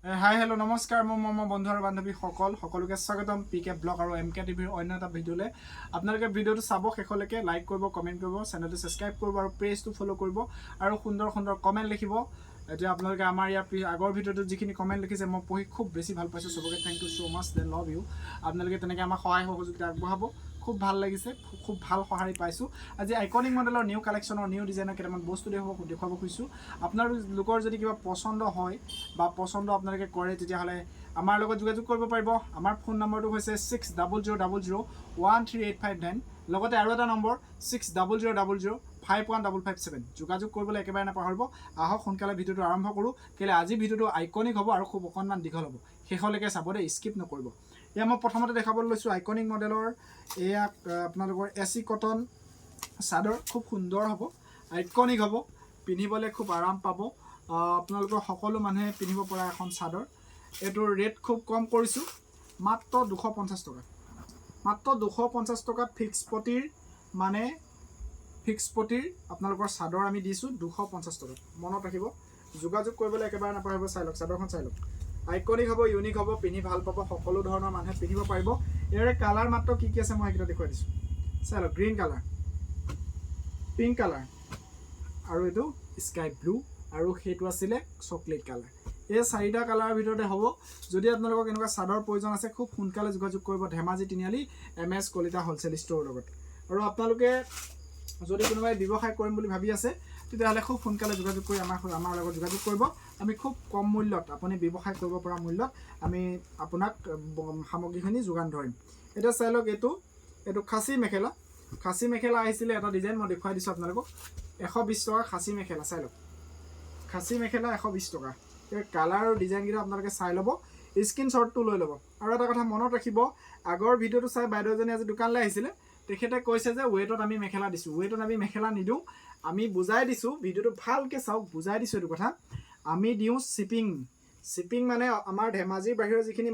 Hi hello' নমস্কাৰ মোৰ বন্ধু আৰু বান্ধৱীসকলোকে স্বাগতম পিকে ব্লগ আৰু এম কে টিভিৰ অন্য এটা ভিডিঅ'লৈ। আপোনালোকে ভিডিঅ'টো চাব শেষলৈকে, লাইক কৰিব, কমেণ্ট কৰিব, চেনেলটো ছাবস্ক্ৰাইব কৰিব আৰু পেজটো ফ'ল' কৰিব আৰু সুন্দৰ সুন্দৰ কমেণ্ট লিখিব। এতিয়া আপোনালোকে আমাৰ ইয়াৰ আগৰ ভিডিঅ'টোত যিখিনি কমেণ্ট লিখিছে মই পঢ়ি খুব বেছি ভাল পাইছোঁ। চবকে thank you so' much, they love you. আপোনালোকে তেনেকৈ আমাক সহায় সহযোগিতা আগবঢ়াব, খুব ভাল লাগিছে, খুব ভাল সঁহাৰি পাইছোঁ। আজি আইকনিক মডেলৰ নিউ কালেকশ্যনৰ নিউ ডিজাইনৰ কেইটামান বস্তু দেখুৱাব খুজিছোঁ। আপোনালোকৰ যদি কিবা পচন্দ হয় বা পচন্দ আপোনালোকে কৰে তেতিয়াহ'লে আমাৰ লগত যোগাযোগ কৰিব পাৰিব। আমাৰ ফোন নম্বৰটো হৈছে 6000013859, লগতে আৰু এটা নম্বৰ 6000051557। যোগাযোগ কৰিবলৈ একেবাৰে নাপাহৰিব। আহক সোনকালে ভিডিঅ'টো আৰম্ভ কৰোঁ, কেলৈ আজি ভিডিঅ'টো আইকনিক হ'ব আৰু খুব অকণমান দীঘল হ'ব। শেষলৈকে চাব দেই, স্কিপ নকৰিব। এয়া মই প্ৰথমতে দেখাবলৈ লৈছোঁ আইকনিক মডেলৰ এয়া আপোনালোকৰ এচি কটন চাদৰ। খুব সুন্দৰ হ'ব, আইকনিক হ'ব, পিন্ধিবলৈ খুব আৰাম পাব। আপোনালোকৰ সকলো মানুহে পিন্ধিব পৰা এখন চাদৰ। এইটোৰ ৰেট খুব কম কৰিছোঁ, মাত্ৰ 250 টকা। মাত্ৰ 250 টকাত ফিক্স পটিৰ আপোনালোকৰ চাদৰ আমি দিছোঁ 250 টকাত। মনত ৰাখিব, যোগাযোগ কৰিবলৈ একেবাৰে নাপাহৰিব। চাই লওক চাদৰখন, চাই লওক, আইকনিক হ'ব, ইউনিক হ'ব, পিন্ধি ভাল পাব, সকলো ধৰণৰ মানুহে পিন্ধিব পাৰিব। ইয়াৰে কালাৰ মাত্ৰ কি আছে মই সেইকেইটা দেখুৱাই দিছোঁ। চাই লওক, গ্ৰীণ কালাৰ, পিংক কালাৰ, আৰু এইটো স্কাই ব্লু, আৰু সেইটো আছিলে চকলেট কালাৰ। এই 4টা কালাৰৰ ভিতৰতে হ'ব। যদি আপোনালোকক এনেকুৱা চাদৰ প্ৰয়োজন আছে, খুব সোনকালে যোগাযোগ কৰিব ধেমাজি তিনিআলি MS কলিতা হ'লচেল ষ্ট'ৰৰ লগত। আৰু আপোনালোকে যদি কোনোবাই ব্যৱসায় কৰিম বুলি ভাবি আছে তেতিয়াহ'লে খুব সোনকালে যোগাযোগ কৰি আমাৰ লগত যোগাযোগ কৰিব। আমি খুব কম মূল্যত, আপুনি ব্যৱসায় কৰিব পৰা মূল্যত আমি আপোনাক সামগ্ৰীখিনি যোগান ধৰিম। এতিয়া চাই লওক, এইটো খাচী মেখেলা। খাচী মেখেলা আহিছিলে এটা ডিজাইন, মই দেখুৱাই দিছোঁ আপোনালোকক। 120 টকা খাচী মেখেলা। চাই লওক, খাচী মেখেলা 120 টকা। এই কালাৰ আৰু ডিজাইনকেইটা আপোনালোকে চাই ল'ব, স্ক্ৰীনশ্বটটো লৈ ল'ব। আৰু এটা কথা মনত ৰাখিব, আগৰ ভিডিঅ'টো চাই বাইদেউ এজনী আজি দোকানলৈ আহিছিলে। তেখেতে কৈছে যে ৱেটত আমি মেখেলা দিছোঁ। ৱেটত আমি মেখেলা নিদিওঁ, আমি বুজাই দিছোঁ। ভিডিঅ'টো ভালকৈ চাওক, বুজাই দিছোঁ এইটো কথা। আমি দিওঁ শ্বিপিং মানে আমাৰ ধেমাজিৰ বাহিৰৰ যিখিনি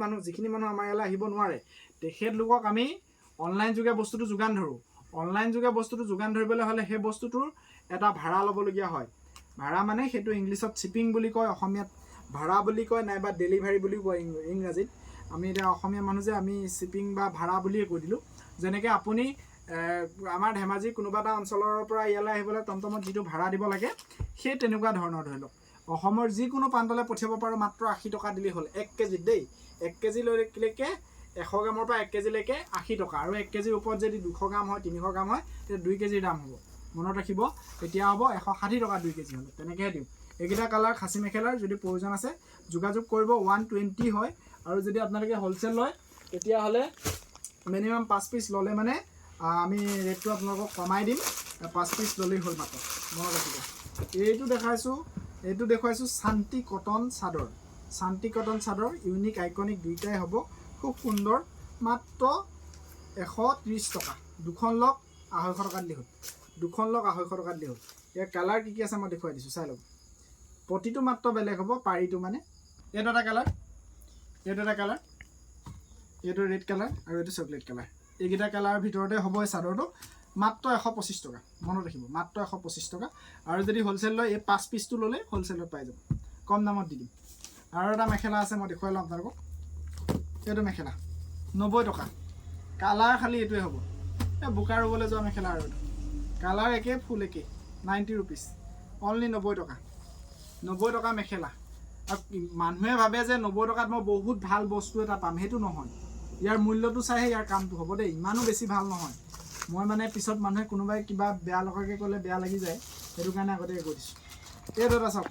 মানুহ আমাৰ ইয়ালৈ আহিব নোৱাৰে, তেখেতলোকক আমি অনলাইন যোগে বস্তুটো যোগান ধৰোঁ। অনলাইন যোগে বস্তুটো যোগান ধৰিবলৈ হ'লে সেই বস্তুটোৰ এটা ভাড়া ল'বলগীয়া হয়। ভাড়া মানে সেইটো ইংলিছত শ্বিপিং বুলি কয়, অসমীয়াত ভাড়া বুলি কয়, নাইবা ডেলিভাৰী বুলিও কয় ইংৰাজীত। আমি এতিয়া অসমীয়া মানুহ যে আমি শ্বিপিং বা ভাড়া বুলিয়ে কৈ দিলোঁ। যেনেকৈ আপুনি আমাৰ ধেমাজিৰ কোনোবা এটা অঞ্চলৰ পৰা ইয়ালৈ আহিবলৈ টমটমত যিটো ভাড়া দিব লাগে, সেই তেনেকুৱা ধৰণৰ ধৰি লওক। অসমৰ যিকোনো প্ৰান্তলৈ পঠিয়াব পাৰোঁ, মাত্ৰ 80 টকা দিলেই হ'ল। 1 কেজিত দেই, 1 কেজিলৈকে 100 গ্ৰামৰ পৰা 1 কেজিলৈকে 80 টকা। আৰু 1 কেজিৰ ওপৰত যদি 200 গ্ৰাম হয়, 300 গ্ৰাম হয়, তেতিয়া 2 কেজিৰ দাম হ'ব। মনত ৰাখিব, তেতিয়া হ'ব 160 টকা 2 কেজি হ'লে। তেনেকৈহে দিওঁ। এইকেইটা কালাৰ খাচী মেখেলাৰ যদি প্ৰয়োজন আছে যোগাযোগ কৰিব। 120 হয়। আৰু যদি আপোনালোকে হ'লচেল লয় তেতিয়াহ'লে মিনিমাম 5 পিচ ল'লে মানে আমি ৰেটটো আপোনালোকক কমাই দিম। 5 পিচ ল'লেই হ'ল মাত্ৰ। মনত ৰাখিব। এইটো দেখুৱাইছোঁ শান্তি কটন চাদৰ। শান্তি কটন চাদৰ ইউনিক আইকনিক দুইটাই হ'ব, খুব সুন্দৰ। মাত্ৰ 130 টকা। দুখন লওক 250 টকা দিলেই হ'ল। দুখন লওক 250 টকা দিলেই হ'ল। ইয়াৰ কালাৰ কি আছে মই দেখুৱাই দিছোঁ, চাই লওক। প্ৰতিটো মাত্ৰ বেলেগ হ'ব, পাৰিটো মানে। এইটো এটা কালাৰ, এইটো ৰেড কালাৰ, আৰু এইটো চকলেট কালাৰ। এইকেইটা কালাৰৰ ভিতৰতে হ'ব এই চাদৰটো। মাত্ৰ 125 টকা। মনত ৰাখিব, মাত্ৰ 125 টকা। আৰু যদি হ'লচেল লয়, এই 5 পিচটো ল'লে হ'লচেলত পাই যাব, কম দামত দি দিম। আৰু এটা মেখেলা আছে, মই দেখুৱাই লওঁ আপোনালোকক। এইটো মেখেলা 90 টকা। কালাৰ খালি এইটোৱে হ'ব, এই বোকা ৰুবলৈ যোৱা মেখেলা। আৰু এইটো কালাৰ একে, ফুল একে, 90 ৰুপিজ, অনলি 90 টকা। 90 টকা মেখেলা। আৰু মানুহে ভাবে যে 90 টকাত মই বহুত ভাল বস্তু এটা পাম, সেইটো নহয়। ইয়াৰ মূল্যটো চাইহে ইয়াৰ কামটো হ'ব দেই, ইমানো বেছি ভাল নহয়। মই মানে পিছত মানুহে কোনোবাই কিবা বেয়া লগাকৈ ক'লে বেয়া লাগি যায়, সেইটো কাৰণে আগতীয়াকৈ কৈ দিছোঁ। এইটো এটা চাওক,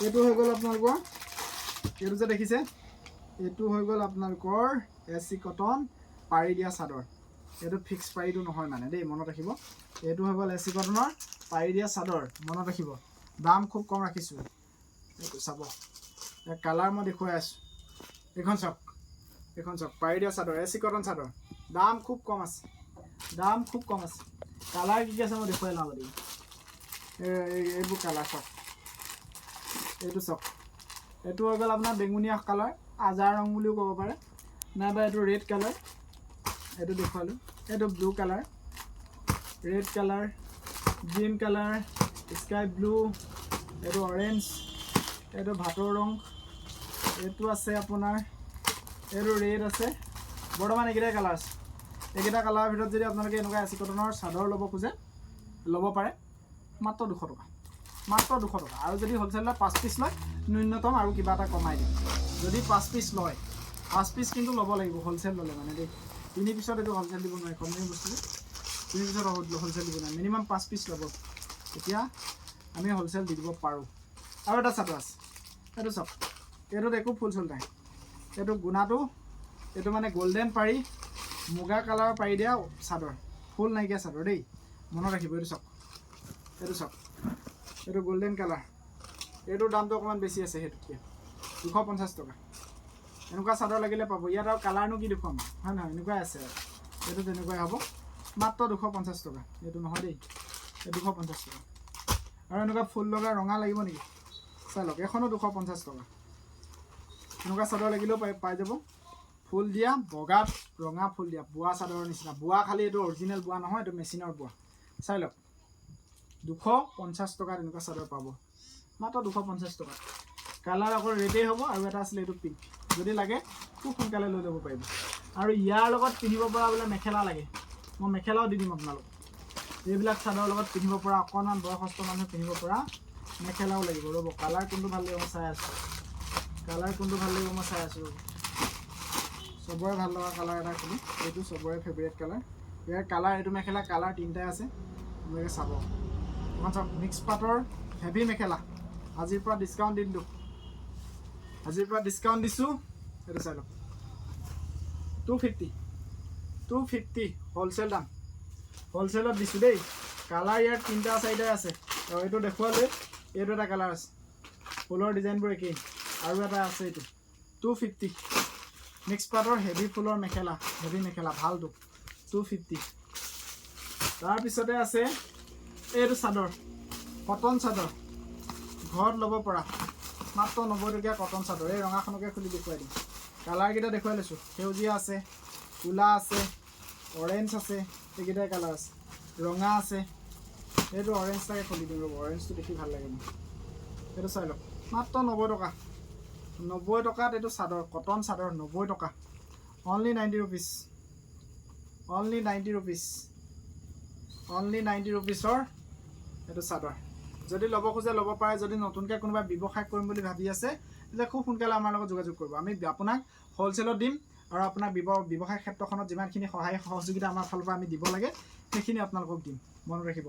এইটো হৈ গ'ল আপোনালোকৰ, এইটো যে দেখিছে, এইটো হৈ গ'ল আপোনালোকৰ এচি কটন পাৰি দিয়া চাদৰ। এইটো ফিক্স পাৰিটো নহয় মানে দেই, মনত ৰাখিব। এইটো হৈ গ'ল এচি কটনৰ পাৰি দিয়া চাদৰ, মনত ৰাখিব। দাম খুব কম ৰাখিছোঁ। এইটো চাব, কালাৰ মই দেখুৱাই আছোঁ। এইখন চাওক, পাৰি দিয়া চাদৰ, এচি কটন চাদৰ। দাম খুব কম আছে, কালাৰ কি আছে মই দেখুৱাই লওঁ গতিকে। এইবোৰ কালাৰ চাওক, এইটো চাওক। এইটো হৈ গ'ল আপোনাৰ বেঙুনীয়া কালাৰ, আজাৰ ৰং বুলিও ক'ব পাৰে, নাইবা এইটো ৰেড কালাৰ। এইটো দেখুৱালোঁ। এইটো blue colour, red colour, green colour, sky blue, এইটো অৰেঞ্জ, এইটো ভাটৰ ৰং, এইটো আছে আপোনাৰ এইটো ৰেড আছে বৰ্তমান এইকেইটা কালাৰ আছে এইকেইটা কালাৰৰ ভিতৰত যদি আপোনালোকে এনেকুৱা এচি কটনৰ চাদৰ ল'ব খোজে ল'ব পাৰে মাত্ৰ 200 টকা মাত্ৰ 200 টকা আৰু যদি হ'লচেলত 5 পিচ লয় ন্যূনতম আৰু কিবা এটা কমাই দিম যদি 5 পিচ লয় 5 পিচ কিন্তু ল'ব লাগিব হ'লচেল ল'লে মানে দেই 3 পিছত এইটো হ'লচেল দিব নোৱাৰি কম বস্তু 3 পিছত হ'লচেল দিব নোৱাৰি মিনিমাম 5 পিচ ল'ব তেতিয়া আমি হ'লচেল দি দিব পাৰোঁ আৰু এটা চাদৰ আছে এইটো চাওক এইটোত একো ফুল চুল নাই এইটো গুণাটো এইটো মানে গল্ডেন পাৰি মুগা কালাৰৰ পাৰি দিয়া চাদৰ ফুল নাইকিয়া চাদৰ দেই মনত ৰাখিব এইটো চাওক এইটো গল্ডেন কালাৰ এইটোৰ দামটো অকণমান বেছি আছে সেইটোতকৈ 250 টকা এনেকুৱা চাদৰ লাগিলে পাব ইয়াত আৰু কালাৰনো কি দেখুৱাম হয় নহয় এনেকুৱাই আছে এইটো তেনেকুৱাই হ'ব মাত্ৰ 250 টকা এইটো নহয় দেই এই 250 টকা আৰু এনেকুৱা ফুল লগা ৰঙা লাগিব নেকি চাই লওক এখনো 250 টকা এনেকুৱা চাদৰ লাগিলেও পাই যাব ফুল দিয়া বগাত ৰঙা ফুল দিয়া বোৱা চাদৰৰ নিচিনা বোৱা খালি এইটো অৰিজিনেল বোৱা নহয় এইটো মেচিনৰ বোৱা চাই লওক 250 টকা এনেকুৱা চাদৰ পাব মাত্ৰ 250 টকা কালাৰ আকৌ ৰেডেই হ'ব আৰু এটা আছিলে এইটো পিংক যদি লাগে খুব সোনকালে লৈ যাব পাৰিব আৰু ইয়াৰ লগত পিন্ধিব পৰা বোলে মেখেলা লাগে মই মেখেলাও দি দিম আপোনালোক এইবিলাক চাদৰৰ লগত পিন্ধিব পৰা অকণমান বয়সস্থ মানুহে পিন্ধিব পৰা মেখেলাও লাগিব ৰ'ব কালাৰ কোনটো ভাল লাগিব মই চাই আছোঁ চবৰে ভাল লগা কালাৰ এটা খুলি এইটো চবৰে ফেভৰেট কালাৰ ইয়াৰ কালাৰ এইটো মেখেলা কালাৰ 3টাই আছে আপোনালোকে চাব এখন চাওক মিক্স পাটৰ হেভি মেখেলা আজিৰ পৰা ডিছকাউণ্ট দিছোঁ এইটো চাই লওক 250 হ'লচেল দাম হ'লচেলত দিছোঁ দেই কালাৰ ইয়াৰ 3টা 4টাই আছে আৰু এইটো দেখুৱালৈ এইটো এটা কালাৰ আছে ফুলৰ ডিজাইনবোৰ একেই আৰু এটা আছে এইটো 250 মিক্স পাটৰ হেভি ফুলৰ মেখেলা ভালটো 250 তাৰপিছতে আছে এইটো চাদৰ কটন চাদৰ ঘৰত ল'ব পৰা মাত্ৰ 90 টকীয়া কটন চাদৰ এই ৰঙাখনকে খুলি দেখুৱাই দিম কালাৰকেইটা দেখুৱাই লৈছোঁ সেউজীয়া আছে ক'লা আছে অৰেঞ্জ আছে এইকেইটাই কালাৰ আছে ৰঙা আছে এইটো অৰেঞ্জটাকে খুলি দিম ৰ'ব অৰেঞ্জটো দেখি ভাল লাগে মোৰ এইটো চাই লওক মাত্ৰ 90 টকা 90 টকাত এইটো চাদৰ কটন চাদৰ 90 টকা অনলি 90 ৰুপিছৰ এইটো চাদৰ যদি ল'ব খোজে ল'ব পাৰে যদি নতুনকৈ কোনোবা ব্যৱসায় কৰিম বুলি ভাবি আছে তেতিয়া খুব সোনকালে আমাৰ লগত যোগাযোগ কৰিব আমি আপোনাক হ'লচেলত দিম আৰু আপোনাৰ ব্যৱসায় ক্ষেত্ৰখনত যিমানখিনি সহায় সহযোগিতা আমাৰ ফালৰ পৰা আমি দিব লাগে সেইখিনি আপোনালোকক দিম মনত ৰাখিব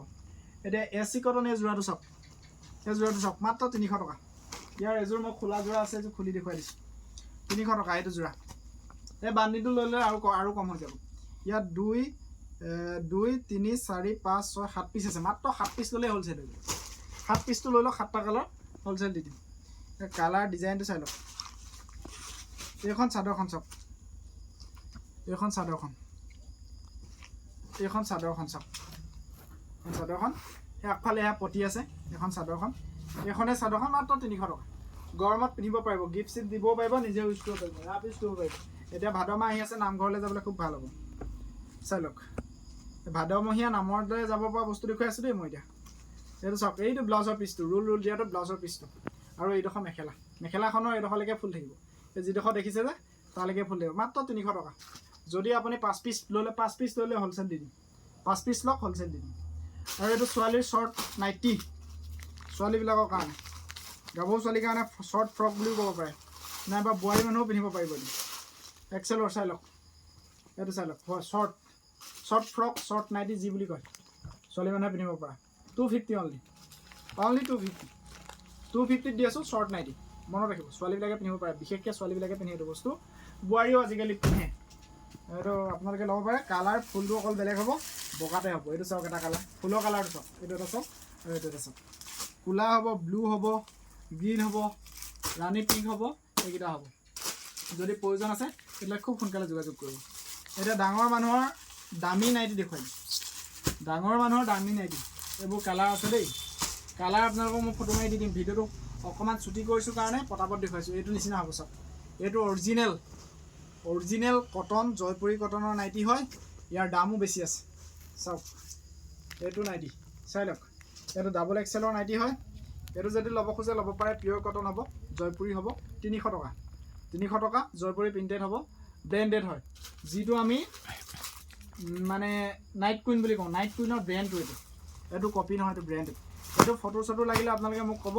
এতিয়া এচি কটন এই যোৰাটো চাওক মাত্ৰ 300 টকা ইয়াৰ এযোৰ মই খোলা যোৰা আছে এযোৰ খুলি দেখুৱাই দিছোঁ 300 টকা এইটো যোৰা এই বান্দিটো লৈ লৈ আৰু কম হৈ যাব ইয়াত 2 3 4 5 6 7 পিচ আছে মাত্ৰ 7 পিচ ল'লেই হ'লচেল হৈ যাব 7 পিচটো লৈ লওক 7টা কালাৰ হ'লচেল দি দিম কালাৰ ডিজাইনটো চাই লওক এইখন চাদৰখন চাওক এইখন চাদৰখন চাওক চাদৰখন সেই আগফালে এয়া পতি আছে এখন চাদৰখন এইখনে চাদৰখন মাত্ৰ 300 টকা গৰমত পিন্ধিব পাৰিব গিফ্ট চিফ্ট দিবও পাৰিব নিজে ইউজ কৰিব পাৰিব ৰাপ ইউজ কৰিব পাৰিব এতিয়া ভাদ মাহ আহি আছে নামঘৰলৈ যাবলৈ খুব ভাল হ'ব চাই লওক ভাদমহীয়া নামলৈ যাব পৰা বস্তু দেখুৱাই আছোঁ দেই মই এতিয়া এইটো চাওক এইটো ব্লাউজৰ পিচটো ৰোল দিয়াটো ব্লাউজৰ পিচটো আৰু এইডোখৰ মেখেলাখনৰ এইডোখৰলৈকে ফুল থাকিব এই যিডোখৰ দেখিছে যে তালৈকে ফুল থাকিব মাত্ৰ 300 টকা যদি আপুনি 5 পিচ ল'লে হ'লচেল দি দিম 5 পিচ লওক হ'লচেল দি দিম আৰু এইটো ছোৱালীৰ শ্বৰ্ট নাইটি ছোৱালীবিলাকৰ কাৰণে গাভৰু ছোৱালীৰ কাৰণে শ্বৰ্ট ফ্ৰক বুলিও ক'ব পাৰে নাইবা বোৱাৰী মানুহো পিন্ধিব পাৰিব এক্সেলৰ চাই লওক এইটো চাই লওক হয় শ্বৰ্ট ফ্ৰক শ্বৰ্ট নাইটি যি বুলি কয় ছোৱালী মানুহে পিন্ধিব পৰা 250 অনলি 250 দি আছোঁ শ্বৰ্ট নাইটি মনত ৰাখিব ছোৱালীবিলাকে পিন্ধিব পাৰে বিশেষকৈ ছোৱালীবিলাকে পিন্ধে এইটো বস্তু বোৱাৰীও আজিকালি পিন্ধে এইটো আপোনালোকে ল'ব পাৰে কালাৰ ফুলটো অকল বেলেগ হ'ব বগাতে হ'ব এইটো চাওক এটা কালাৰ ফুলৰ কালাৰটো চাওক এইটো এটা চাওক আৰু এইটো এটা চাওক ক'লা হ'ব ব্লু হ'ব গ্ৰীণ হ'ব ৰাণী পিংক হ'ব এইকেইটা হ'ব যদি প্ৰয়োজন আছে তেতিয়াহ'লে খুব সোনকালে যোগাযোগ কৰিব এতিয়া ডাঙৰ মানুহৰ দামী নাইটি দেখুৱাই এইবোৰ কালাৰ আছে দেই কালাৰ আপোনালোকক মই ফটো মাৰি দি দিম ভিডিঅ'টো অকণমান ছুটি কৰিছোঁ কাৰণে পটাপট দেখুৱাইছোঁ এইটো নিচিনা হ'ব চাওক এইটো অৰিজিনেল কটন জয়পুৰী কটনৰ নাইটি হয় ইয়াৰ দামো বেছি আছে চাওক এইটো নাইটি চাই লওক এইটো ডাবল এক্সেলৰ নাইটি হয় এইটো যদি ল'ব খোজে ল'ব পাৰে পিয়'ৰ কটন হ'ব জয়পুৰী হ'ব 300 টকা 300 টকা জয়পুৰী প্ৰিণ্টেড হ'ব ব্ৰেণ্ডেড হয় যিটো আমি মানে নাইট কুইন বুলি কওঁ নাইট কুইনৰ ব্ৰেণ্ডটো এইটো কপি নহয় এইটো ব্ৰেণ্ড এইটো ফটো চটো লাগিলে আপোনালোকে মোক ক'ব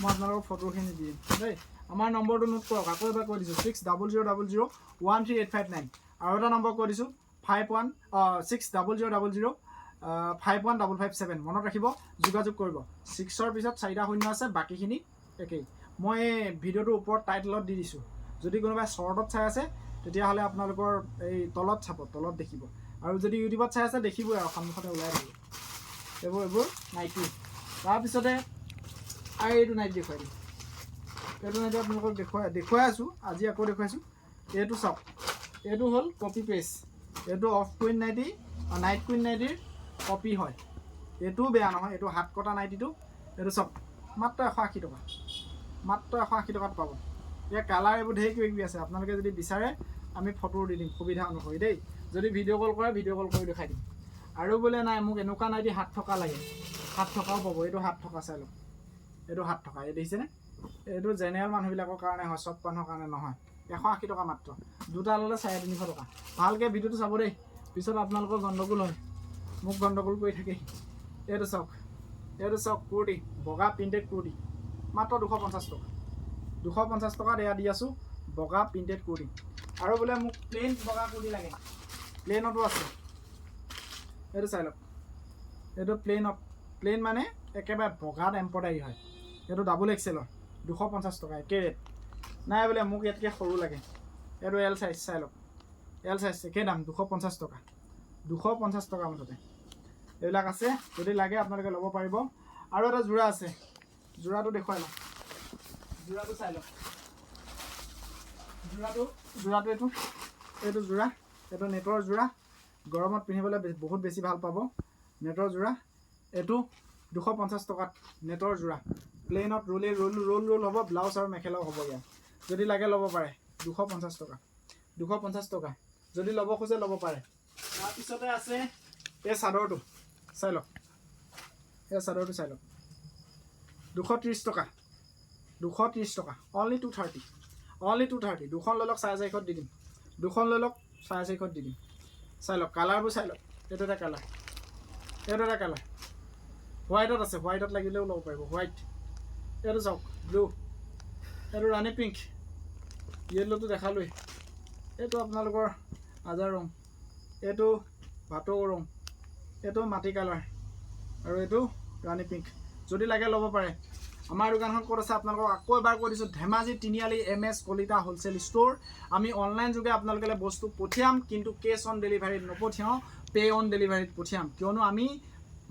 মই আপোনালোকক ফটোখিনি দিম দেই আমাৰ নম্বৰটো নোট কৰক আকৌ এবাৰ কৈ দিছোঁ 6000013859 আৰু এটা নম্বৰ কৈ দিছোঁ 6000051557 মনত ৰাখিব যোগাযোগ কৰিব 6ৰ পিছত 4টা শূন্য আছে বাকীখিনি একেই মই ভিডিঅ'টোৰ ওপৰত টাইটেলত দি দিছোঁ যদি কোনোবাই শ্বৰ্টত চাই আছে তেতিয়াহ'লে আপোনালোকৰ এই তলত চাব তলত দেখিব আৰু যদি ইউটিউবত চাই আছে দেখিবই আৰু সন্মুখতে ওলাই আহিব এইবোৰ নাইটি তাৰপিছতে আৰু এইটো নাইটি দেখুৱাই দিম এইটো নাইটি আপোনালোকক দেখুৱাই আছোঁ আজি আকৌ দেখুৱাইছোঁ এইটো চাওক এইটো হ'ল কপি পেষ্ট এইটো of queen ninety nine queen নাইটিৰ কপি হয় এইটোও বেয়া নহয় এইটো হাত কটা নাইটিটো এইটো চাওক মাত্ৰ 180 টকা মাত্ৰ 180 টকাত পাব ইয়াৰ কালাৰ এইবোৰ ঢেৰ কিবা কিবি আছে আপোনালোকে যদি বিচাৰে আমি ফটো দি দিম সুবিধা অনুসৰি দেই যদি ভিডিঅ' কল কৰে ভিডিঅ' কল কৰি দেখাই দিম আৰু বোলে নাই মোক এনেকুৱা নাইটি 7 টকা লাগে 7 টকাও পাব এইটো 7 টকা চাই লওক এইটো 7 টকা এই দেখিছেনে এইটো জেনেৰেল মানুহবিলাকৰ কাৰণে হয় চব মানুহৰ কাৰণে নহয় 180 টকা মাত্ৰ দুটা ল'লে 350 টকা ভালকৈ ভিডিঅ'টো চাব দেই পিছত আপোনালোকৰ গণ্ডগোল হয় মোক গণ্ডগোল কৰি থাকেই এইটো চাওক কুৰ্তি বগা প্ৰিণ্টেড কুৰ্তি মাত্ৰ 250 টকা 250 টকাত এয়া দি আছোঁ বগা প্ৰিণ্টেড কুৰ্তি আৰু বোলে মোক প্লেইন বগা কুৰ্তি লাগে প্লেইনতো আছে এইটো চাই লওক এইটো প্লেইন মানে একেবাৰে বগাত এম্ব্ৰইডাৰী হয় এইটো ডাবল এক্সেলৰ 250 টকা একে ৰেট নাই বোলে মোক ইয়াতকৈ সৰু লাগে এইটো এল চাইজ চাই লওক এল চাইজ একে দাম 250 টকা 250 টকা মুঠতে এইবিলাক আছে যদি লাগে আপোনালোকে ল'ব পাৰিব আৰু এটা যোৰা আছে যোৰাটো দেখুৱাই লওক যোৰাটো চাই লওক যোৰাটো এইটো যোৰা এইটো নেটৰ যোৰা গৰমত পিন্ধিবলৈ বহুত বেছি ভাল পাব নেটৰ যোৰা এইটো 250 টকাত নেটৰ যোৰা প্লেইনত ৰোল হ'ব ব্লাউজ আৰু মেখেলাও হ'ব ইয়াত যদি লাগে ল'ব পাৰে 250 টকা যদি ল'ব খোজে ল'ব পাৰে তাৰপিছতে আছে এই চাদৰটো চাই লওক এই চাদৰটো চাই লওক 230 টকা অনলি 230 দুখন লৈ লওক 450 দি দিম দুখন লৈ লওক 450 দি দিম চাই লওক কালাৰবোৰ চাই লওক এইটো এটা কালাৰ হোৱাইটত আছে হোৱাইটত লাগিলেও ল'ব পাৰিব হোৱাইট এইটো চাওক ব্লু এইটো ৰাণী পিংক য়েল্ল'টো দেখালোৱেই এইটো আপোনালোকৰ আজাৰ ৰং এইটো ভাটৌ ৰং এইটো মাটি কালাৰ আৰু এইটো ৰাণী পিংক যদি লাগে ল'ব পাৰে আমাৰ দোকানখন ক'ত আছে আপোনালোকক আকৌ এবাৰ কৈ দিছোঁ ধেমাজি তিনিআলি MS কলিতা হোলচেল ষ্ট'ৰ আমি অনলাইন যোগে আপোনালোকলৈ বস্তু পঠিয়াম কিন্তু কেছ অন ডেলিভাৰীত নপঠিয়াওঁ পে অন ডেলিভাৰীত পঠিয়াম কিয়নো আমি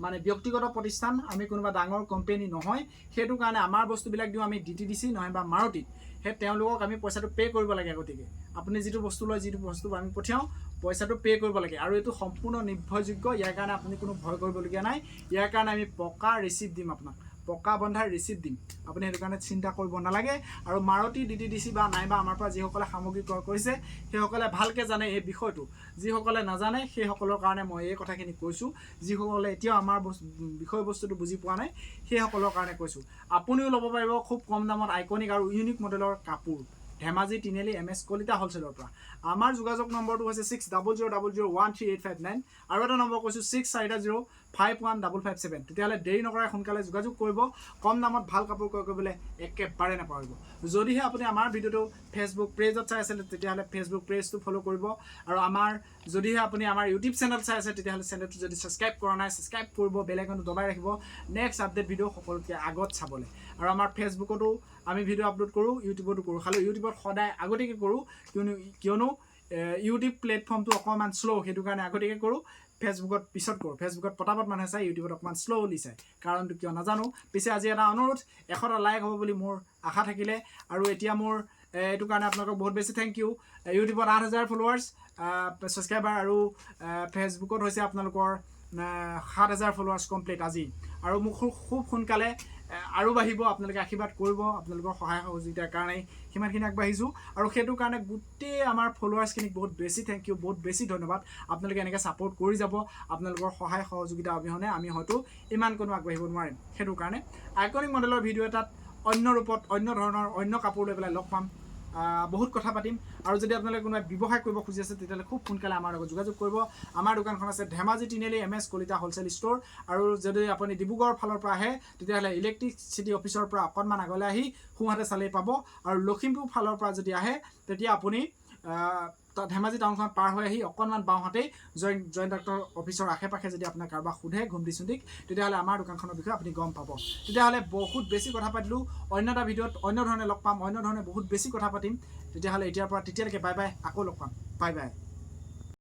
মানে ব্যক্তিগত প্ৰতিষ্ঠান আমি কোনোবা ডাঙৰ কোম্পানী নহয় সেইটো কাৰণে আমাৰ বস্তুবিলাক দিওঁ আমি DTDC নহয় বা মাৰুতিত সেই তেওঁলোকক আমি পইচাটো পে' কৰিব লাগে গতিকে আপুনি যিটো বস্তু লয় যিটো বস্তু আমি পঠিয়াওঁ পইচাটো পে' কৰিব লাগে আৰু এইটো সম্পূৰ্ণ নিৰ্ভৰযোগ্য ইয়াৰ কাৰণে আপুনি কোনো ভয় কৰিবলগীয়া নাই ইয়াৰ কাৰণে আমি পকা ৰিচিপ্ট দিম আপোনাক পকা বন্ধাৰ ৰিচিপ্ট দিম আপুনি সেইটো কাৰণে চিন্তা কৰিব নালাগে আৰু মাৰুতি DTDC বা নাইবা আমাৰ পৰা যিসকলে সামগ্ৰী ক্ৰয় কৰিছে সেইসকলে ভালকৈ জানে এই বিষয়টো যিসকলে নাজানে সেইসকলৰ কাৰণে মই এই কথাখিনি কৈছোঁ যিসকলে এতিয়াও আমাৰ বিষয়বস্তুটো বুজি পোৱা নাই সেইসকলৰ কাৰণে কৈছোঁ আপুনিও ল'ব পাৰিব খুব কম দামত আইকনিক আৰু ইউনিক মডেলৰ কাপোৰ ধেমাজি তিনিআলি MS কলিতা হোলচেলৰ পৰা আমাৰ যোগাযোগ নম্বৰটো হৈছে 6000013859 আৰু এটা নম্বৰ কৈছোঁ 64051557 তেতিয়াহ'লে দেৰি নকৰাই সোনকালে যোগাযোগ কৰিব কম দামত ভাল কাপোৰ ক্ৰয় কৰিবলৈ একেবাৰে নাপাৰিব যদিহে আপুনি আমাৰ ভিডিঅ'টো ফেচবুক পেজত চাই আছে তেতিয়াহ'লে ফেচবুক পেজটো ফ'ল' কৰিব আৰু যদিহে আপুনি আমাৰ ইউটিউব চেনেল চাই আছে তেতিয়াহ'লে চেনেলটো যদি ছাবস্ক্ৰাইব কৰা নাই ছাবস্ক্ৰাইব কৰিব বেল আইকনটো দবাই ৰাখিব নেক্সট আপডেট ভিডিঅ' সকলোতকৈ আগত চাবলৈ আৰু আমাৰ ফেচবুকতো আমি ভিডিঅ' আপলোড কৰোঁ ইউটিউবতো কৰোঁ খালি ইউটিউবত সদায় আগতীয়াকৈ কৰোঁ কিয়নো ইউটিউব প্লেটফৰ্মটো অকণমান শ্ল' সেইটো কাৰণে আগতীয়াকৈ কৰোঁ ফেচবুকত পিছত কৰোঁ ফেচবুকত পটাপট মানুহে চাই ইউটিউবত অকণমান শ্ল'লি চায় কাৰণটো কিয় নাজানো পিছে আজি এটা অনুৰোধ 100টা লাইক হ'ব বুলি মোৰ আশা থাকিলে আৰু এতিয়া মোৰ এইটো কাৰণে আপোনালোকক বহুত বেছি থেংক ইউ ইউটিউবত 8000 ফলোৱাৰ্ছ ছাবস্ক্ৰাইবাৰ আৰু ফেচবুকত হৈছে আপোনালোকৰ 7000 ফলোৱাৰ্ছ কমপ্লিট আজি আৰু মোক খুব সোনকালে আৰু বাঢ়িব আপোনালোকে আশীৰ্বাদ কৰিব আপোনালোকৰ সহায় সহযোগিতাৰ কাৰণে সিমানখিনি আগবাঢ়িছোঁ আৰু সেইটো কাৰণে গোটেই আমাৰ ফলোৱাৰ্ছখিনিক বহুত বেছি থেংক ইউ বহুত বেছি ধন্যবাদ আপোনালোকে এনেকৈ ছাপোৰ্ট কৰি যাব আপোনালোকৰ সহায় সহযোগিতা অবিহনে আমি হয়তো ইমান কোনো আগবাঢ়িব নোৱাৰিম সেইটো কাৰণে আইকনিক মডেলৰ ভিডিঅ' এটাত অন্য ৰূপত অন্য ধৰণৰ অন্য কাপোৰ লৈ পেলাই লগ পাম বহুত কথা পাতিম আৰু যদি আপোনালোকে কোনোবাই ব্যৱসায় কৰিব খুজি আছে তেতিয়াহ'লে খুব সোনকালে আমাৰ লগত যোগাযোগ কৰিব আমাৰ দোকানখন আছে ধেমাজি তিনিআলি MS কলিতা হোলচেল ষ্ট'ৰ আৰু যদি আপুনি ডিব্ৰুগড়ৰ ফালৰ পৰা আহে তেতিয়াহ'লে ইলেক্ট্ৰিচিটি অফিচৰ পৰা অকণমান আগলৈ আহি সোঁহাতে চালেই পাব আৰু লখিমপুৰ ফালৰ পৰা যদি আহে তেতিয়া আপুনি ধেমাজি টাউনখন পাৰ হৈ আহি অকণমান বাওঁহাতেই জইণ্ট ডাক্তৰ অফিচৰ আশে পাশে যদি আপোনাক কাৰোবাক সোধে ঘুমটি চুন্দিক তেতিয়াহ'লে আমাৰ দোকানখনৰ বিষয়ে আপুনি গম পাব তেতিয়াহ'লে বহুত বেছি কথা পাতিলোঁ অন্য এটা ভিডিঅ'ত অন্য ধৰণে লগ পাম অন্য ধৰণে বহুত বেছি কথা পাতিম তেতিয়াহ'লে এতিয়াৰ পৰা তেতিয়ালৈকে বাই বাই আকৌ লগ পাম বাই বাই